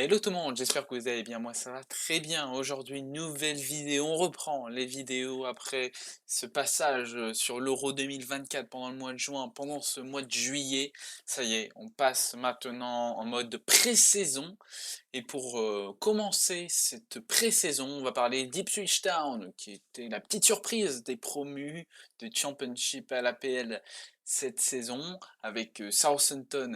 Hello tout le monde, j'espère que vous allez bien, moi ça va très bien. Aujourd'hui, nouvelle vidéo, on reprend les vidéos après ce passage sur l'Euro 2024 pendant le mois de juin, pendant ce mois de juillet. Ça y est, on passe maintenant en mode pré-saison. Et pour commencer cette pré-saison, on va parler d'Ipswich Town, qui était la petite surprise des promus de Championship à l'APL cette saison, avec Southampton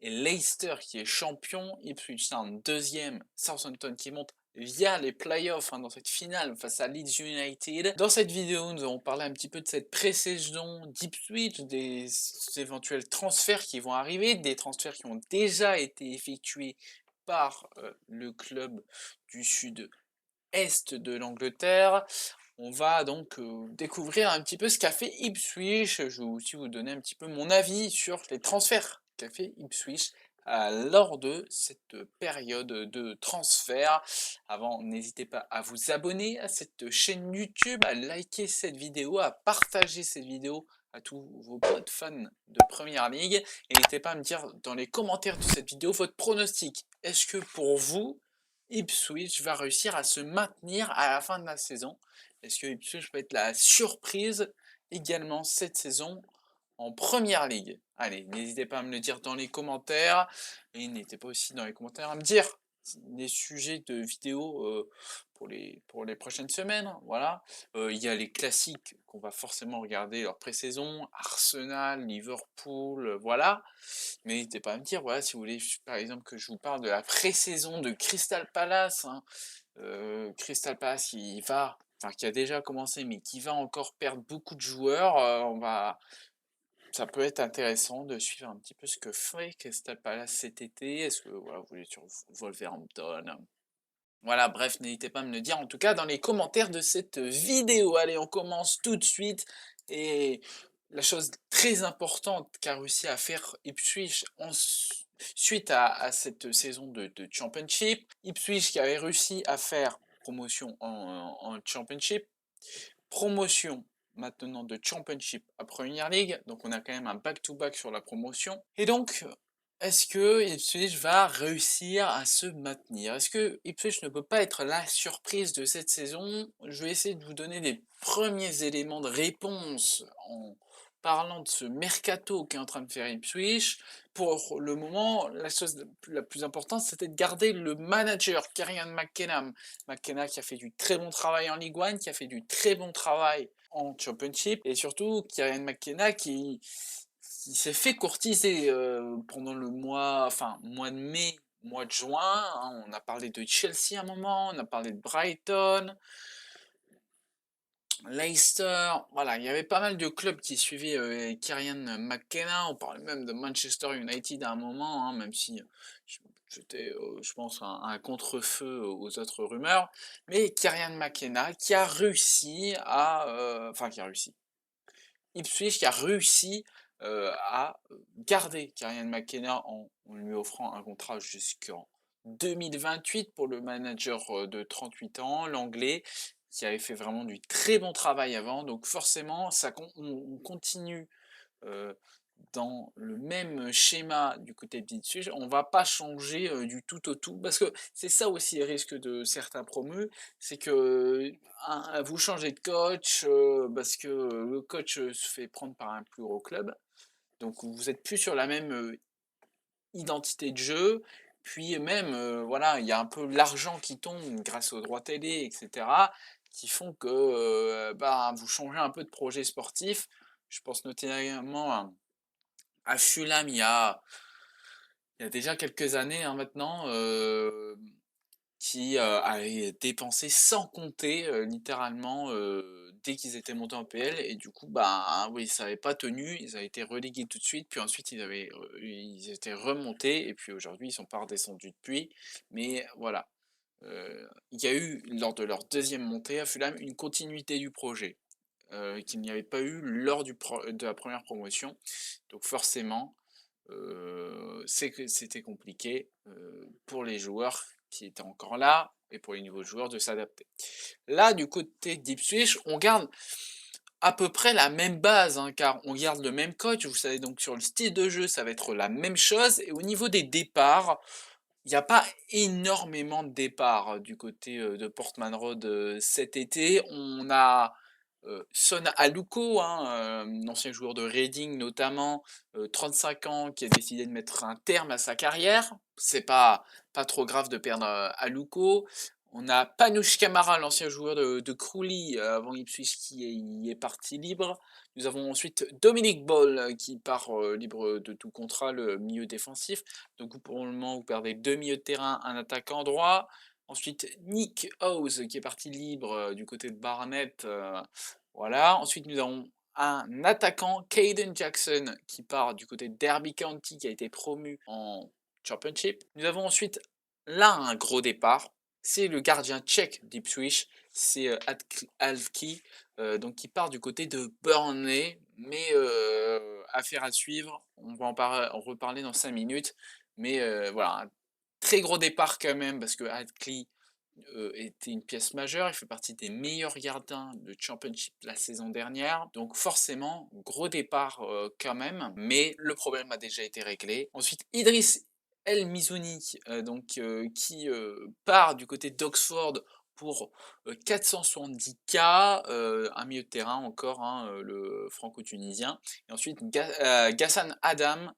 et Leicester qui est champion, Ipswich Town deuxième, Southampton qui monte via les playoffs dans cette finale face à Leeds United. Dans cette vidéo, nous allons parler un petit peu de cette pré-saison d'Ipswich, des éventuels transferts qui vont arriver, des transferts qui ont déjà été effectués par le club du sud-est de l'Angleterre. On va donc découvrir un petit peu ce qu'a fait Ipswich. Je vais aussi vous donner un petit peu mon avis sur les transferts qu'a fait Ipswich lors de cette période de transfert. Avant, n'hésitez pas à vous abonner à cette chaîne YouTube, à liker cette vidéo, à partager cette vidéo à tous vos potes fans de Première Ligue. Et n'hésitez pas à me dire dans les commentaires de cette vidéo votre pronostic. Est-ce que pour vous, Ipswich va réussir à se maintenir à la fin de la saison? Est-ce que Ipswich peut être la surprise également cette saison en Première Ligue? Allez, n'hésitez pas à me le dire dans les commentaires et n'hésitez pas aussi dans les commentaires à me dire des sujets de vidéos pour les prochaines semaines. Voilà. Il y a les classiques qu'on va forcément regarder leur pré-saison, Arsenal, Liverpool, voilà. Mais n'hésitez pas à me dire, voilà, si vous voulez par exemple que je vous parle de la pré-saison de Crystal Palace, Crystal Palace qui a déjà commencé, mais qui va encore perdre beaucoup de joueurs. Ça peut être intéressant de suivre un petit peu ce que fait Crystal Palace cet été. Est-ce que voilà, vous voulez sur Wolverhampton? Voilà, bref, n'hésitez pas à me le dire en tout cas dans les commentaires de cette vidéo. Allez, on commence tout de suite. Et la chose très importante qu'a réussi à faire Ipswich suite à cette saison de Championship, Ipswich qui avait réussi à faire promotion en Championship, promotion maintenant de Championship à Premier League, donc on a quand même un back-to-back sur la promotion. Et donc, est-ce que Ipswich va réussir à se maintenir? Est-ce que Ipswich ne peut pas être la surprise de cette saison? Je vais essayer de vous donner des premiers éléments de réponse en parlant de ce mercato qu'est en train de faire Ipswich. Pour le moment, la chose la plus importante, c'était de garder le manager, Kieran McKenna. McKenna qui a fait du très bon travail en Ligue 1, qui a fait du très bon travail en Championship, et surtout Kieran McKenna qui s'est fait courtiser pendant le mois de mai, mois de juin. On a parlé de Chelsea à un moment, on a parlé de Brighton, Leicester, voilà, il y avait pas mal de clubs qui suivaient Kieran McKenna. On parlait même de Manchester United à un moment, même si j'étais, je pense, un contre-feu aux autres rumeurs. Mais Kieran McKenna qui a réussi qui a réussi. Ipswich qui a réussi à garder Kieran McKenna en lui offrant un contrat jusqu'en 2028 pour le manager de 38 ans, l'anglais, qui avait fait vraiment du très bon travail avant. Donc forcément, on continue euh, dans le même schéma du côté d'Ipswich. On va pas changer du tout au tout, parce que c'est ça aussi le risque de certains promus, c'est que vous changez de coach parce que le coach se fait prendre par un plus gros club, donc vous êtes plus sur la même identité de jeu. Puis même, voilà, il y a un peu l'argent qui tombe grâce aux droits télé, etc., qui font que vous changez un peu de projet sportif. Je pense notamment à Fulham il y a déjà quelques années maintenant, qui avaient dépensé sans compter littéralement dès qu'ils étaient montés en PL, et du coup oui, ça n'avait pas tenu, ils avaient été relégués tout de suite, puis ensuite ils étaient remontés, et puis aujourd'hui ils sont pas redescendus depuis. Mais voilà, il y a eu lors de leur deuxième montée à Fulham une continuité du projet qu'il n'y avait pas eu lors de la première promotion. Donc forcément, c'est que c'était compliqué pour les joueurs qui étaient encore là et pour les nouveaux joueurs de s'adapter. Là, du côté d'Ipswich, on garde à peu près la même base, car on garde le même coach. Vous savez, donc sur le style de jeu, ça va être la même chose. Et au niveau des départs, Il n'y a pas énormément de départs, du côté, de Portman Road, cet été. On a, Son Aluko, hein, ancien joueur de Reading notamment, 35 ans, qui a décidé de mettre un terme à sa carrière. C'est pas trop grave de perdre, Aluko. On a Panush Kamara, l'ancien joueur de Crawley, avant Ipswich, qui est parti libre. Nous avons ensuite Dominic Ball, qui part, libre de tout contrat, le milieu défensif. Donc pour le moment, vous perdez 2 milieux de terrain, un attaquant droit. Ensuite, Nick Howes qui est parti libre, du côté de Barnet. Voilà. Ensuite, nous avons un attaquant, Caden Jackson, qui part du côté de Derby County, qui a été promu en Championship. Nous avons ensuite là un gros départ. C'est le gardien tchèque d'Ipswich, c'est Alki, donc qui part du côté de Burnley. Mais affaire à suivre. On va en reparler dans 5 minutes. Mais voilà, un très gros départ quand même, parce que Hadley était une pièce majeure. Il fait partie des meilleurs gardiens de Championship la saison dernière. Donc forcément, gros départ quand même. Mais le problème a déjà été réglé. Ensuite, Idriss El Mizouni, qui part du côté d'Oxford pour 470K, un milieu de terrain encore, hein, le franco-tunisien. Et ensuite, Ghassan Adam,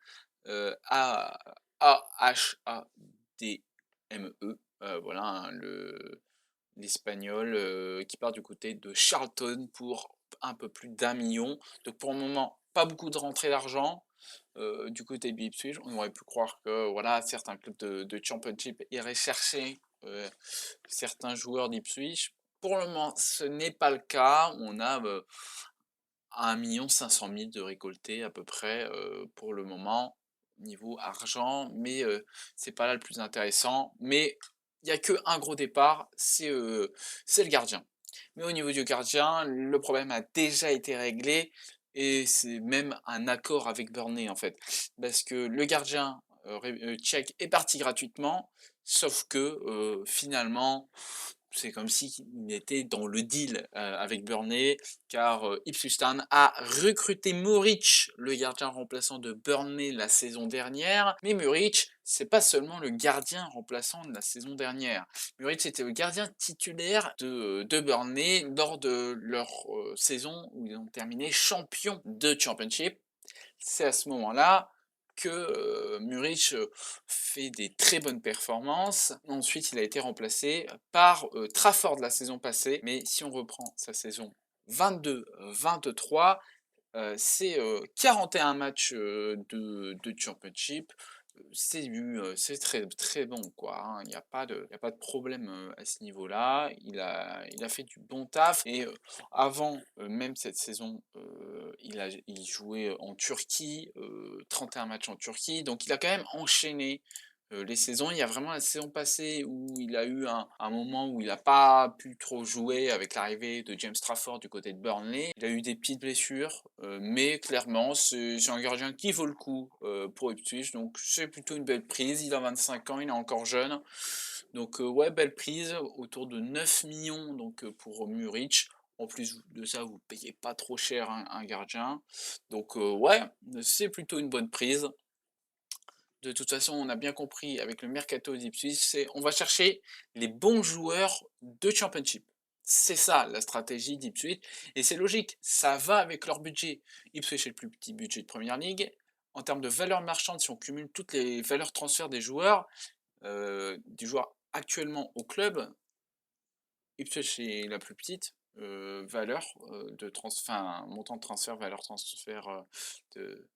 Ahadme, voilà, hein, l'espagnol, qui part du côté de Charlton pour un peu plus d'1 million. Donc pour le moment, pas beaucoup de rentrées d'argent. Du côté de Ipswich, on aurait pu croire que voilà, certains clubs de Championship iraient chercher certains joueurs d'Ipswich. Pour le moment, ce n'est pas le cas. On a 1 500 000 de récoltés à peu près, pour le moment, niveau argent, mais c'est pas là le plus intéressant. Mais il n'y a qu'un gros départ, c'est le gardien. Mais au niveau du gardien, le problème a déjà été réglé et c'est même un accord avec Burnley en fait. Parce que le gardien tchèque est parti gratuitement, sauf que finalement, c'est comme s'il était dans le deal avec Burnley, car Ipswich Town a recruté Muric, le gardien remplaçant de Burnley la saison dernière. Mais Muric, c'est pas seulement le gardien remplaçant de la saison dernière. Muric était le gardien titulaire de Burnley lors de leur saison où ils ont terminé champion de Championship. C'est à ce moment-là que Muric fait des très bonnes performances. Ensuite, il a été remplacé par Trafford la saison passée. Mais si on reprend sa saison 22-23, c'est 41 matchs de Championship. C'est très, très bon, quoi, hein. Il y a pas de problème à ce niveau-là. Il a fait du bon taf. Et avant même cette saison, il jouait en Turquie, 31 matchs en Turquie. Donc il a quand même enchaîné les saisons. Il y a vraiment la saison passée où il a eu un moment où il n'a pas pu trop jouer avec l'arrivée de James Trafford du côté de Burnley. Il a eu des petites blessures, mais clairement, c'est un gardien qui vaut le coup pour Ipswich. Donc c'est plutôt une belle prise. Il a 25 ans, il est encore jeune. Donc ouais, belle prise, autour de 9 millions donc, pour Muric. En plus de ça, vous payez pas trop cher un gardien. Donc ouais, c'est plutôt une bonne prise. De toute façon, on a bien compris avec le mercato d'Ipswich, c'est on va chercher les bons joueurs de Championship. C'est ça la stratégie d'Ipswich, et c'est logique, ça va avec leur budget. Ipswich est le plus petit budget de Première Ligue. En termes de valeur marchande, si on cumule toutes les valeurs transfert des joueurs actuellement au club, Ipswich est la plus petite valeur de transfert, enfin, montant de transfert, valeur transfert de,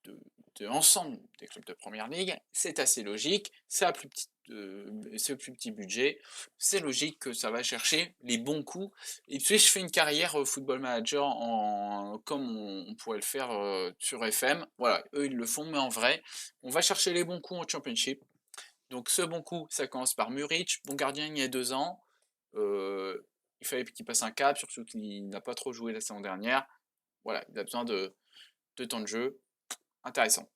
de, de l'ensemble des clubs de Première Ligue. C'est assez logique, c'est le plus petit budget, c'est logique que ça va chercher les bons coups. Ipswich fait une carrière Football Manager comme on pourrait le faire sur FM. Voilà, eux ils le font, mais en vrai, on va chercher les bons coups en Championship. Donc ce bon coup, ça commence par Muric, bon gardien il y a 2 ans. Il fallait qu'il passe un cap, surtout qu'il n'a pas trop joué la saison dernière. Voilà, il a besoin de temps de jeu. Intéressant.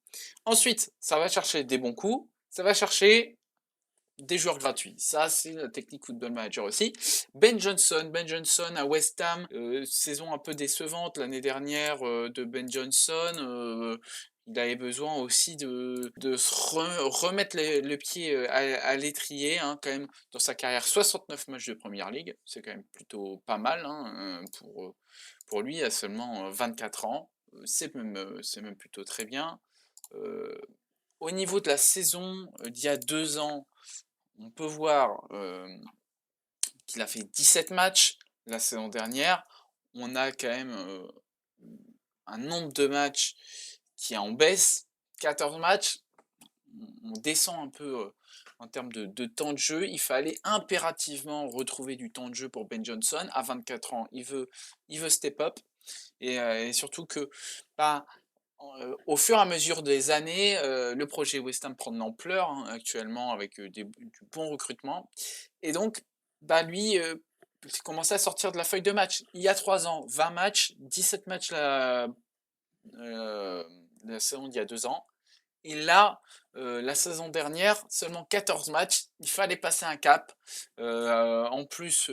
Ensuite, ça va chercher des bons coups, ça va chercher des joueurs gratuits. Ça, c'est la technique Football Manager aussi. Ben Johnson à West Ham, saison un peu décevante l'année dernière de Ben Johnson. il avait besoin aussi de se remettre le pied, à l'étrier, hein, quand même, dans sa carrière. 69 matchs de première ligue, c'est quand même plutôt pas mal, hein, pour lui à seulement, 24 ans. C'est même plutôt très bien. Heu, Au niveau de la saison, d'il y a 2 ans, on peut voir, qu'il a fait 17 matchs la saison dernière. On a quand même, un nombre de matchs qui est en baisse, 14 matchs. On descend un peu, en termes de temps de jeu. Il fallait impérativement retrouver du temps de jeu pour Ben Johnson. À 24 ans, il veut step up et surtout que, bah, au fur et à mesure des années, le projet West Ham prend de l'ampleur, hein, actuellement avec, du bon recrutement et donc, bah, lui, il commençait à sortir de la feuille de match. Il y a 3 ans, 20 matchs, 17 matchs la saison d'il y a 2 ans et là, la saison dernière, seulement 14 matchs, il fallait passer un cap. En plus,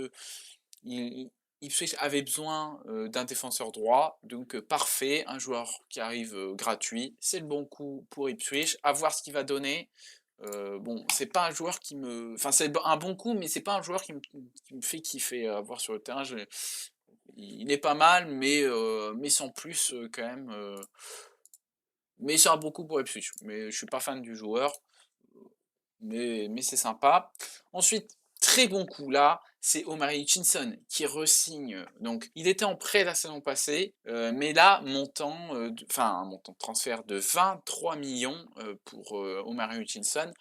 il Ipswich avait besoin, d'un défenseur droit, donc parfait, un joueur qui arrive, gratuit, c'est le bon coup pour Ipswich, à voir ce qu'il va donner. Bon, c'est pas un joueur qui me enfin, c'est un bon coup, mais c'est pas un joueur qui me fait kiffer à voir sur le terrain. Je Il est pas mal, mais sans plus, quand même, mais c'est un bon coup pour Ipswich. Mais je suis pas fan du joueur, mais c'est sympa. Ensuite, très bon coup là, c'est Omari Hutchinson qui re-signe. Donc, il était en prêt la saison passée, mais là, un montant de transfert de 23 millions pour Omari Hutchinson,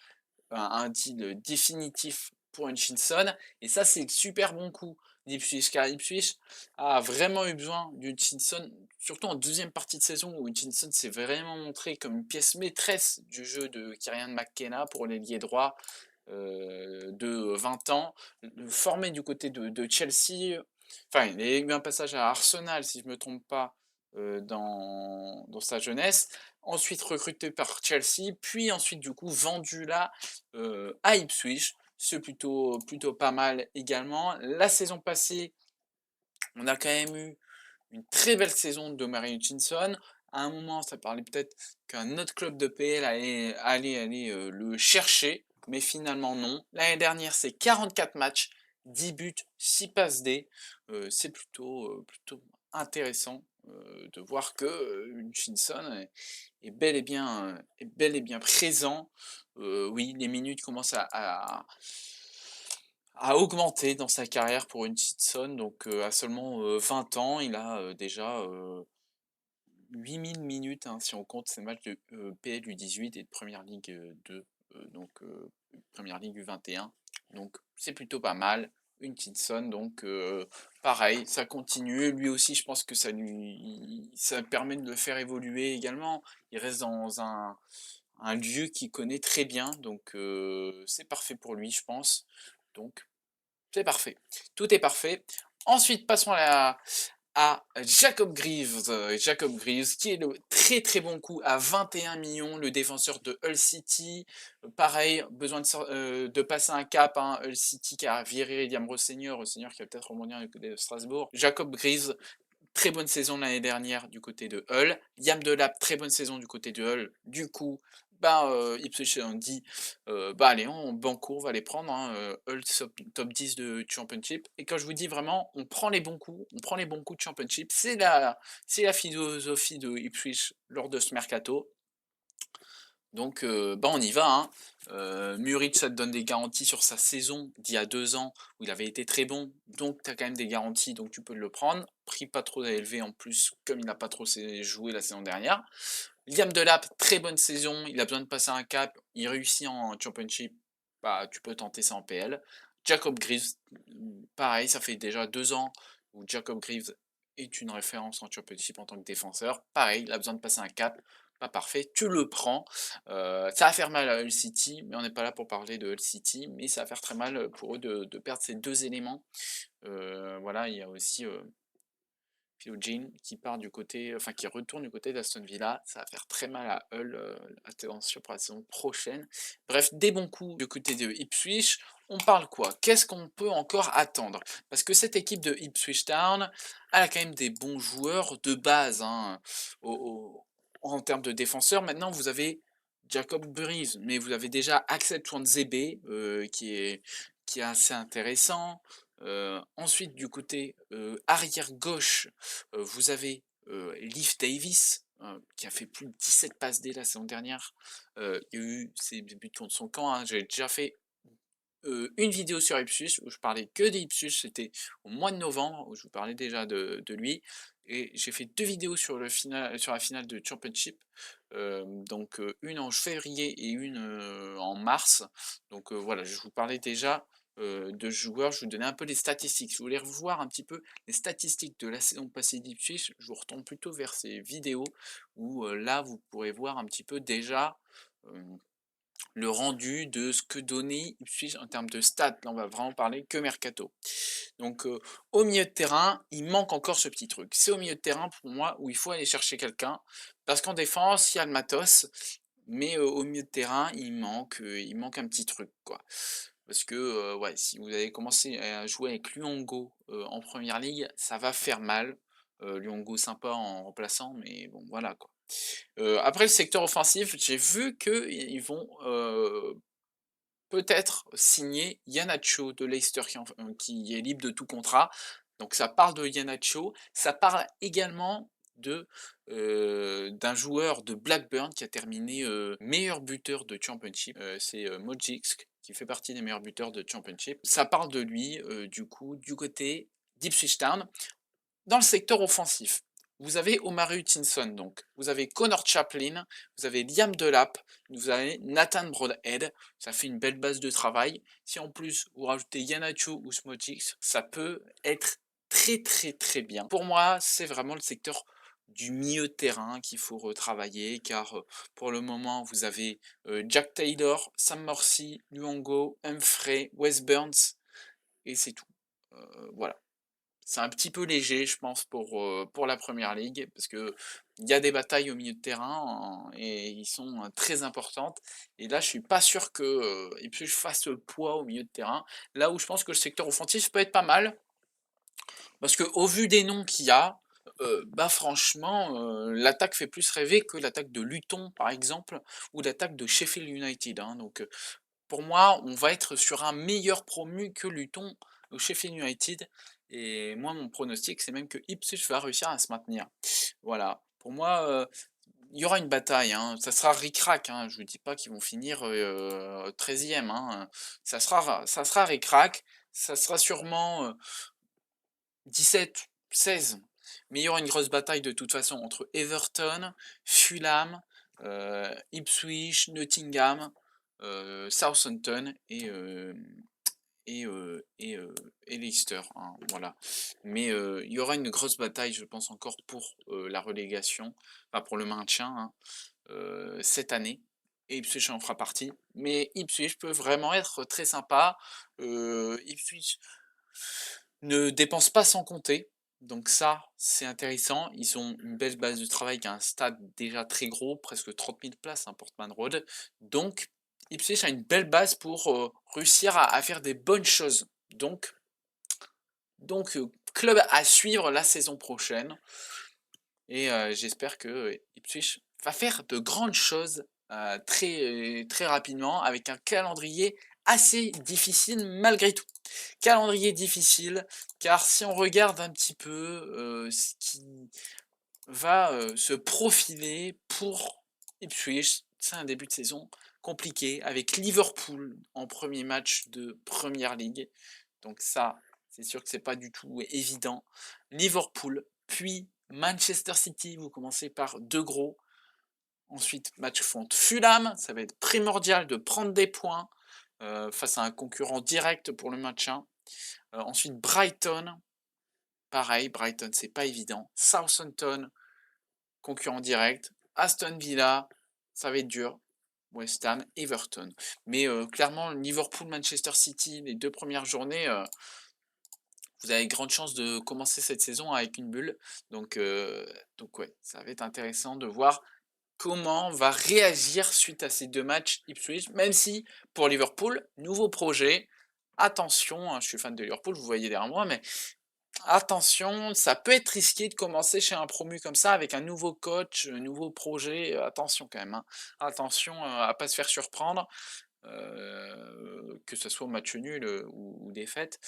un deal définitif pour Hutchinson, et ça, c'est le super bon coup d'Ipswich, car Ipswich a vraiment eu besoin d'Hutchinson, surtout en deuxième partie de saison où Hutchinson s'est vraiment montré comme une pièce maîtresse du jeu de Kieran McKenna pour l'ailier droit de 20 ans, formé du côté de Chelsea. Enfin, il a eu un passage à Arsenal, si je ne me trompe pas, dans sa jeunesse. Ensuite recruté par Chelsea, puis ensuite du coup vendu là à Ipswich. C'est plutôt pas mal également. La saison passée, on a quand même eu une très belle saison de Mary Hutchinson. À un moment, ça parlait peut-être qu'un autre club de PL allait le chercher, mais finalement non. L'année dernière, c'est 44 matchs, 10 buts, 6 passes D. C'est plutôt intéressant de voir que Hutchinson est bel et bien présent. Oui, les minutes commencent à augmenter dans sa carrière pour Hutchinson, donc à seulement 20 ans, il a déjà 8000 minutes, hein, si on compte ses matchs de PL U18 et de Première Ligue 2, donc Première Ligue U21. Donc c'est plutôt pas mal. Hutchinson, donc pareil, ça continue. Lui aussi, je pense que ça permet de le faire évoluer également. Il reste dans un lieu qu'il connaît très bien, donc c'est parfait pour lui, je pense. Donc c'est parfait. Tout est parfait. Ensuite, passons à Jacob Greaves. Jacob Greaves, qui est le très très bon coup à 21 millions, le défenseur de Hull City. Pareil, besoin de passer un cap, hein, Hull City qui a viré Liam Rosseigneur qui va peut-être rebondir du côté de Strasbourg. Jacob Greaves, très bonne saison l'année dernière du côté de Hull. Liam Delap, très bonne saison du côté de Hull. Du coup, bah, Ipswich on dit, bah allez, on banco, on va les prendre, hein, Hull top 10 de Championship. Et quand je vous dis vraiment, on prend les bons coups, on prend les bons coups de Championship, c'est la philosophie de Ipswich lors de ce mercato. Donc, bah, on y va, hein. Muric, ça te donne des garanties sur sa saison d'il y a 2 ans, où il avait été très bon, donc tu as quand même des garanties, donc tu peux le prendre. Prix pas trop élevé en plus, comme il n'a pas trop joué la saison dernière. Liam Delap, très bonne saison, il a besoin de passer un cap, il réussit en Championship, bah, tu peux tenter ça en PL. Jacob Greaves, pareil, ça fait déjà 2 ans où Jacob Greaves est une référence en Championship en tant que défenseur. Pareil, il a besoin de passer un cap, pas parfait, tu le prends. Ça va faire mal à Hull City, mais on n'est pas là pour parler de Hull City, mais ça va faire très mal pour eux de perdre ces deux éléments. Voilà, il y a aussi Philo Jean qui part du côté, enfin qui retourne du côté d'Aston Villa, ça va faire très mal à Hull, attention pour la saison prochaine. Bref, des bons coups du côté de Ipswich. On parle quoi? Qu'est-ce qu'on peut encore attendre? Parce que cette équipe de Ipswich Town, elle a quand même des bons joueurs de base, hein, au, en termes de défenseurs, maintenant vous avez Jacob Burries, mais vous avez déjà Axel Tuanzebe, qui est assez intéressant. Ensuite du côté, arrière gauche, vous avez, Leif Davis, qui a fait plus de 17 passes D la saison dernière. Il y a eu ses buts contre son camp, hein. J'ai déjà fait une vidéo sur Ipswich où je parlais que d'Ipswich, c'était au mois de novembre, où je vous parlais déjà de lui. Et j'ai fait 2 vidéos sur la finale de Championship, donc une en février et une, en mars. Donc voilà, je vous parlais déjà, de joueurs, je vous donnais un peu les statistiques. Si vous voulez revoir un petit peu les statistiques de la saison passée d'Ipswich, je vous retourne plutôt vers ces vidéos où, là, vous pourrez voir un petit peu déjà, hem le rendu de ce que donnait Ipswich en termes de stats. Là, on va vraiment parler que mercato. Donc, au milieu de terrain, il manque encore ce petit truc. C'est au milieu de terrain, pour moi, où il faut aller chercher quelqu'un. Parce qu'en défense, il y a le matos, mais au milieu de terrain, il manque un petit truc, quoi. Parce que, ouais, si vous avez commencé à jouer avec Luongo en première ligue, ça va faire mal. Luongo sympa en remplaçant, mais bon, voilà, quoi. Après le secteur offensif, j'ai vu qu'ils vont, peut-être signer Iheanacho de Leicester qui est libre de tout contrat. Donc ça parle de Iheanacho, ça parle également d'un joueur de Blackburn qui a terminé, meilleur buteur de Championship, c'est, Modric qui fait partie des meilleurs buteurs de Championship. Ça parle de lui, du coup, du côté d'Ipswich Town. Dans le secteur offensif, vous avez Omar Hutchinson, donc vous avez Connor Chaplin, vous avez Liam Delap, vous avez Nathan Broadhead, ça fait une belle base de travail. Si en plus vous rajoutez Iheanacho ou Smodix, ça peut être très très très bien. Pour moi, c'est vraiment le secteur du milieu de terrain qu'il faut retravailler, car pour le moment, vous avez Jack Taylor, Sam Morsi, Luongo, Humphrey, Wes Burns, et c'est tout. Voilà. C'est un petit peu léger, je pense, pour la première ligue, parce que il y a des batailles au milieu de terrain, et ils sont, très importantes. Et là, je suis pas sûr que, Ipswich fasse le poids au milieu de terrain. Là où je pense que le secteur offensif peut être pas mal, parce que au vu des noms qu'il y a, bah, franchement, l'attaque fait plus rêver que l'attaque de Luton, par exemple, ou l'attaque de Sheffield United, hein. Donc, pour moi, on va être sur un meilleur promu que Luton ou Sheffield United. Et moi, mon pronostic, c'est même que Ipswich va réussir à se maintenir. Voilà. Pour moi, il y aura une bataille, hein. Ça sera ric-rac, hein. Je ne dis pas qu'ils vont finir 13e, hein. Ça sera ric-rac. Ça sera sûrement 17, 16. Mais il y aura une grosse bataille de toute façon entre Everton, Fulham, Ipswich, Nottingham, Southampton et Leicester, hein, voilà. Mais il y aura une grosse bataille, je pense, encore pour la relégation, enfin pour le maintien, hein, cette année. Et Ipswich en fera partie. Mais Ipswich peut vraiment être très sympa. Ipswich ne dépense pas sans compter. Donc ça, c'est intéressant. Ils ont une belle base de travail qui a un stade déjà très gros, presque 30 000 places, hein, Portman Road. Donc, Ipswich a une belle base pour réussir à faire des bonnes choses. Donc, club à suivre la saison prochaine. Et j'espère que Ipswich va faire de grandes choses très, très rapidement avec un calendrier assez difficile malgré tout. Calendrier difficile, car si on regarde un petit peu ce qui va se profiler pour Ipswich, c'est un début de saison compliqué avec Liverpool en premier match de Première Ligue. Donc ça, c'est sûr que c'est pas du tout évident. Liverpool, puis Manchester City, vous commencez par deux gros. Ensuite, match contre Fulham, ça va être primordial de prendre des points face à un concurrent direct pour le maintien. Ensuite, Brighton, pareil, Brighton, c'est pas évident. Southampton, concurrent direct. Aston Villa, ça va être dur. West Ham, Everton. Mais clairement, Liverpool, Manchester City, les deux premières journées, vous avez grande chance de commencer cette saison avec une bulle. Donc ouais, ça va être intéressant de voir comment va réagir suite à ces deux matchs Ipswich, même si pour Liverpool, nouveau projet. Attention, hein, je suis fan de Liverpool, vous voyez derrière moi, mais attention, ça peut être risqué de commencer chez un promu comme ça avec un nouveau coach, un nouveau projet, attention quand même, hein. Attention, à pas se faire surprendre, que ce soit au match nul, ou défaite,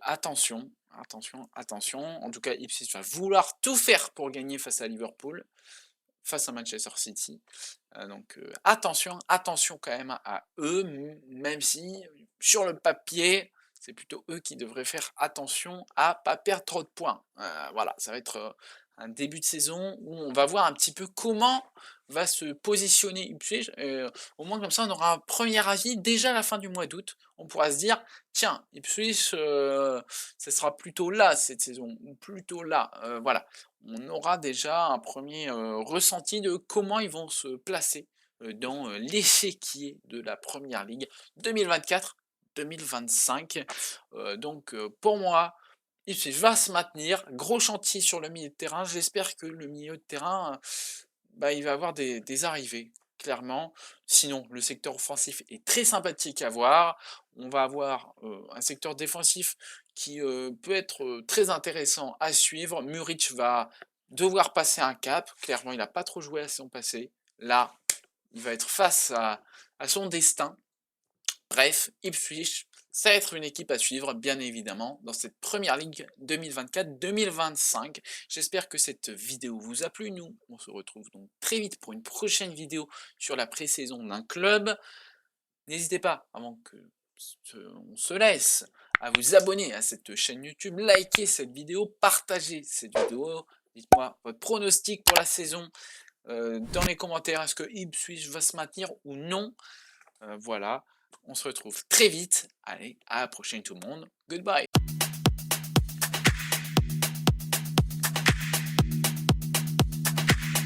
attention. En tout cas, Ipswich va vouloir tout faire pour gagner face à Liverpool, face à Manchester City. Attention quand même à eux, même si sur le papier, c'est plutôt eux qui devraient faire attention à pas perdre trop de points. Voilà, ça va être un début de saison où on va voir un petit peu comment va se positionner Ipswich. Au moins comme ça, on aura un premier avis déjà à la fin du mois d'août. On pourra se dire, tiens, Ipswich, ça sera plutôt là cette saison, ou plutôt là. Voilà, on aura déjà un premier ressenti de comment ils vont se placer dans l'échiquier de la première ligue 2024-2025. Pour moi, Ipswich va se maintenir. Gros chantier sur le milieu de terrain. J'espère que le milieu de terrain, il va avoir des arrivées, clairement. Sinon, le secteur offensif est très sympathique à voir. On va avoir un secteur défensif qui peut être très intéressant à suivre. Muric va devoir passer un cap. Clairement, il n'a pas trop joué la saison passée. Là, il va être face à son destin. Bref, Ipswich, ça va être une équipe à suivre, bien évidemment, dans cette première ligue 2024-2025. J'espère que cette vidéo vous a plu. Nous, on se retrouve donc très vite pour une prochaine vidéo sur la pré-saison d'un club. N'hésitez pas, avant que on se laisse, à vous abonner à cette chaîne YouTube, liker cette vidéo, partager cette vidéo. Dites-moi votre pronostic pour la saison dans les commentaires. Est-ce que Ipswich va se maintenir ou non? Voilà, on se retrouve très vite. Allez, à la prochaine tout le monde. Goodbye.